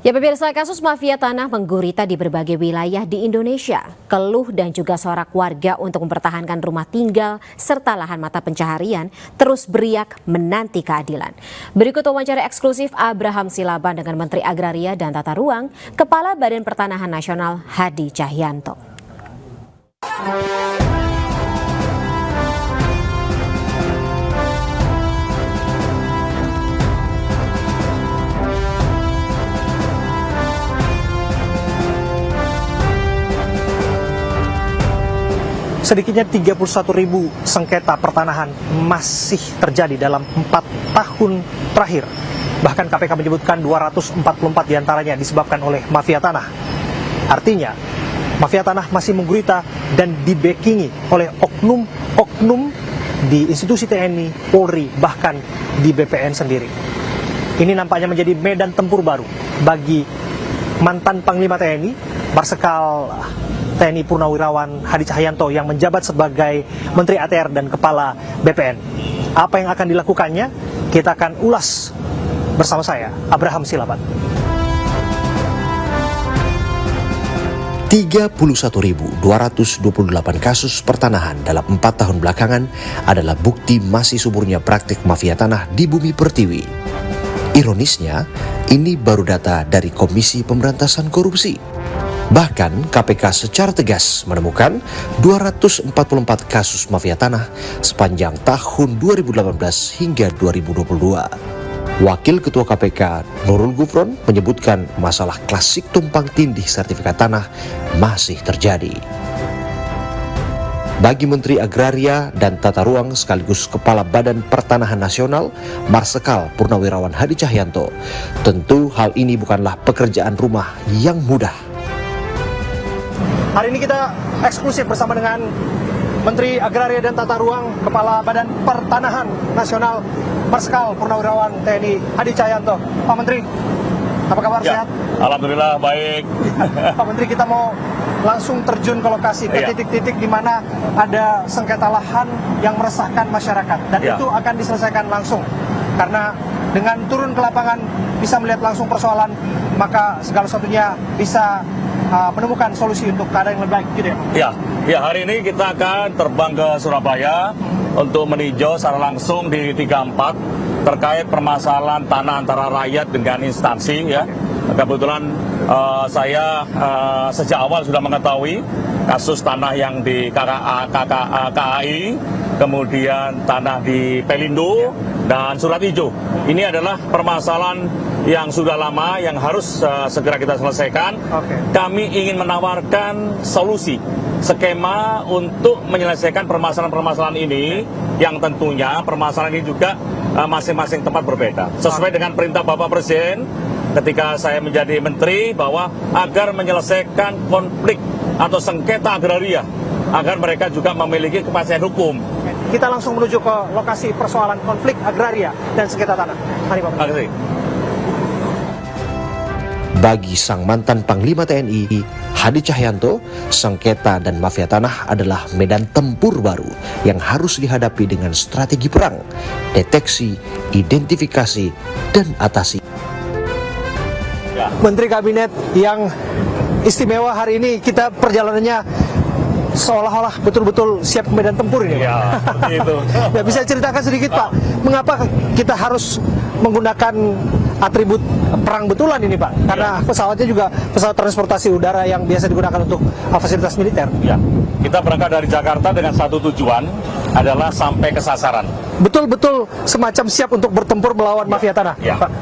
Ya pemirsa, kasus mafia tanah menggurita di berbagai wilayah di Indonesia. Keluh dan juga sorak warga untuk mempertahankan rumah tinggal serta lahan mata pencaharian terus beriak menanti keadilan. Berikut wawancara eksklusif Abraham Silaban dengan Menteri Agraria dan Tata Ruang, Kepala Badan Pertanahan Nasional Hadi Cahyanto. Sedikitnya 31.000 sengketa pertanahan masih terjadi dalam 4 tahun terakhir. Bahkan KPK menyebutkan 244 diantaranya disebabkan oleh mafia tanah. Artinya, mafia tanah masih menggurita dan dibackingi oleh oknum-oknum di institusi TNI, Polri, bahkan di BPN sendiri. Ini nampaknya menjadi medan tempur baru bagi mantan Panglima TNI, Marsikal TNI Purnawirawan Hadi Cahyanto yang menjabat sebagai Menteri ATR dan Kepala BPN. Apa yang akan dilakukannya? Kita akan ulas bersama saya, Abraham Silaban. 31.228 kasus pertanahan dalam 4 tahun belakangan adalah bukti masih suburnya praktik mafia tanah di Bumi Pertiwi. Ironisnya, ini baru data dari Komisi Pemberantasan Korupsi. Bahkan KPK secara tegas menemukan 244 kasus mafia tanah sepanjang tahun 2018 hingga 2022. Wakil Ketua KPK Nurul Gufron menyebutkan masalah klasik tumpang tindih sertifikat tanah masih terjadi. Bagi Menteri Agraria dan Tata Ruang sekaligus Kepala Badan Pertanahan Nasional, Marsikal Purnawirawan Hadi Cahyanto, tentu hal ini bukanlah pekerjaan rumah yang mudah. Hari ini kita eksklusif bersama dengan Menteri Agraria dan Tata Ruang, Kepala Badan Pertanahan Nasional, Marsikal Purnawirawan TNI Hadi Cahyanto. Pak Menteri, apa kabar, sehat? Alhamdulillah baik. Pak Menteri, kita mau langsung terjun ke lokasi, ke titik-titik di mana ada sengketa lahan yang meresahkan masyarakat. Dan itu akan diselesaikan langsung. Karena dengan turun ke lapangan bisa melihat langsung persoalan, maka segala sesuatunya bisa menemukan solusi untuk keadaan yang lebih baik, gitu ya? Ya, hari ini kita akan terbang ke Surabaya untuk meninjau secara langsung di 34 terkait permasalahan tanah antara rakyat dengan instansi, ya. Kebetulan saya sejak awal sudah mengetahui kasus tanah yang di KAI, kemudian tanah di Pelindo dan Surat Ijo. Ini adalah permasalahan yang sudah lama yang harus segera kita selesaikan. Kami ingin menawarkan solusi, skema untuk menyelesaikan permasalahan-permasalahan ini, yang tentunya permasalahan ini juga masing-masing tempat berbeda. Sesuai dengan perintah Bapak Presiden ketika saya menjadi menteri, bahwa agar menyelesaikan konflik atau sengketa agraria, agar mereka juga memiliki kepastian hukum. Kita langsung menuju ke lokasi persoalan konflik agraria dan sengketa tanah. Mari Pak Menteri. Bagi sang mantan Panglima TNI, Hadi Cahyanto, sengketa dan mafia tanah adalah medan tempur baru yang harus dihadapi dengan strategi perang, deteksi, identifikasi, dan atasi. Menteri Kabinet yang istimewa hari ini, kita perjalanannya seolah-olah betul-betul siap ke medan tempur ini. Ya, seperti itu. Ya, bisa ceritakan sedikit Pak, mengapa kita harus menggunakan atribut perang betulan ini Pak? Karena pesawatnya juga pesawat transportasi udara yang biasa digunakan untuk fasilitas militer. Ya, kita berangkat dari Jakarta dengan satu tujuan, adalah sampai ke sasaran. Betul-betul semacam siap untuk bertempur melawan mafia tanah, Pak.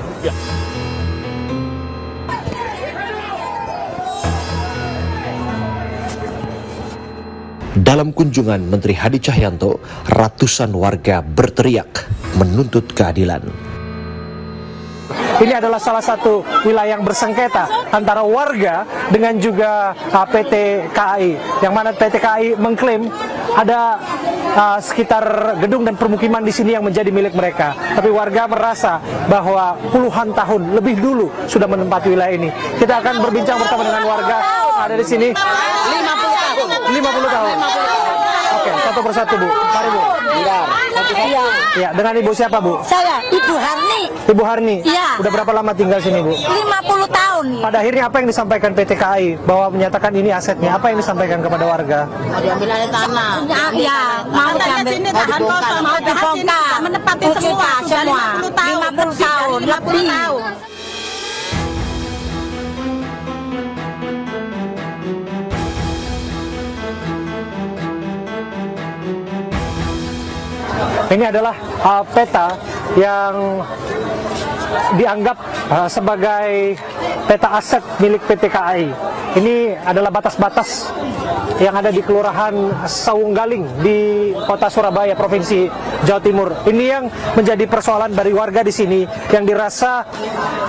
Dalam kunjungan Menteri Hadi Cahyanto, ratusan warga berteriak menuntut keadilan. Ini adalah salah satu wilayah yang bersengketa antara warga dengan juga PT KAI, yang mana PT KAI mengklaim ada sekitar gedung dan permukiman di sini yang menjadi milik mereka. Tapi warga merasa bahwa puluhan tahun lebih dulu sudah menempati wilayah ini. Kita akan berbincang bersama dengan warga yang ada di sini. 50 tahun. 50 tahun. Oke, satu persatu Bu. Mari Bu. Ya, dengan Ibu siapa Bu? Saya Ibu Harni, Ibu Harni. Iya. Udah berapa lama tinggal sini Bu? 50 tahun. Pada akhirnya apa yang disampaikan PT KAI bahwa menyatakan ini asetnya? Apa yang disampaikan kepada warga? Mau diambil alih tanah. Ya, mau diambil, mau dibongkar, mau dibongkar. Menepati semua, 50 tahun, lebih. Ini adalah peta yang dianggap sebagai peta aset milik PT KAI. Ini adalah batas-batas yang ada di Kelurahan Saunggaling di Kota Surabaya, Provinsi Jawa Timur. Ini yang menjadi persoalan dari warga di sini yang dirasa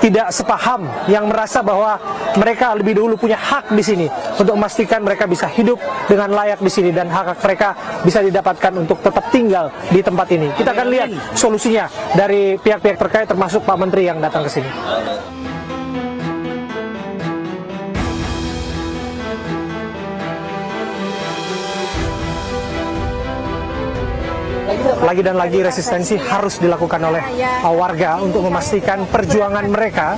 tidak sepaham, yang merasa bahwa mereka lebih dahulu punya hak di sini untuk memastikan mereka bisa hidup dengan layak di sini dan hak mereka bisa didapatkan untuk tetap tinggal di tempat ini. Kita akan lihat solusinya dari pihak-pihak terkait termasuk Pak Menteri yang datang ke sini. Lagi dan lagi resistensi harus dilakukan oleh warga untuk memastikan perjuangan mereka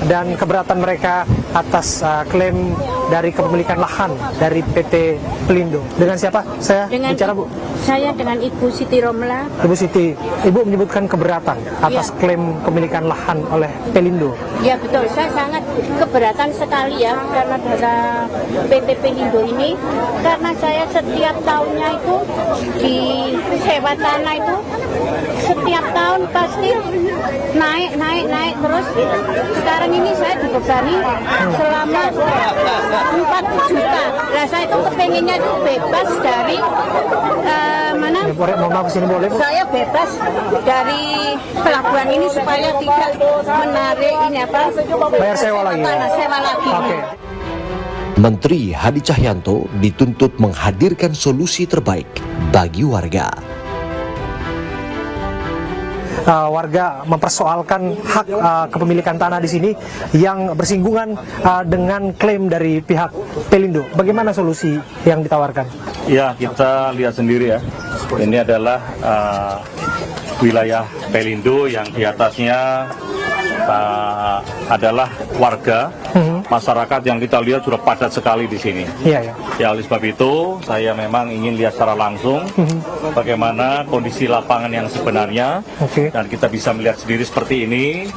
dan keberatan mereka atas klaim dari kepemilikan lahan dari PT Pelindo. Dengan siapa? Saya bicara Bu. Saya dengan Ibu Siti Romla. Ibu Siti, Ibu menyebutkan keberatan atas klaim kepemilikan lahan oleh Pelindo. Ya betul, saya sangat keberatan sekali ya karena dana PT Pelindo ini, karena saya setiap tahunnya itu di sewa tanah itu setiap tahun pasti naik terus. Sekarang ini saya dibebani selama 4 juta. Nah saya itu kepengennya itu bebas dari mana? Mohon maaf sini boleh Bu? Saya bebas dari pelabuhan ini supaya tidak menarik ini apa? Bayar sewa lagi. Sewa lagi. Oke. Menteri Hadi Cahyanto dituntut menghadirkan solusi terbaik bagi warga. Warga mempersoalkan hak kepemilikan tanah di sini yang bersinggungan dengan klaim dari pihak Pelindo. Bagaimana solusi yang ditawarkan? Ya, kita lihat sendiri ya. Ini adalah wilayah Pelindo yang di atasnya adalah warga, masyarakat yang kita lihat sudah padat sekali di sini. Iya, ya. Ya, oleh sebab itu saya memang ingin lihat secara langsung bagaimana kondisi lapangan yang sebenarnya, Oke. dan kita bisa melihat sendiri seperti ini.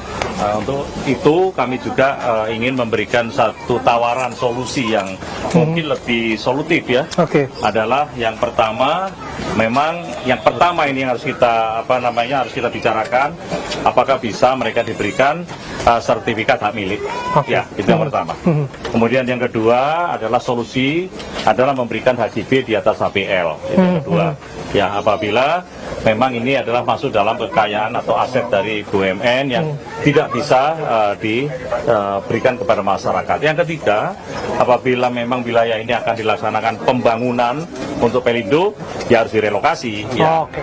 Untuk itu kami juga ingin memberikan satu tawaran solusi yang mungkin lebih solutif ya. Oke. Adalah yang pertama, memang yang pertama ini harus kita harus kita bicarakan, apakah bisa mereka diberikan sertifikat hak milik. Oke. Ya, itu yang pertama. Kemudian yang kedua adalah solusi adalah memberikan HJB di atas HPL. Itu yang kedua. Ya, apabila memang ini adalah masuk dalam kekayaan atau aset dari BUMN yang tidak bisa diberikan kepada masyarakat. Yang ketiga, apabila memang wilayah ini akan dilaksanakan pembangunan untuk Pelindo, ya harus direlokasi. Ya. Oke.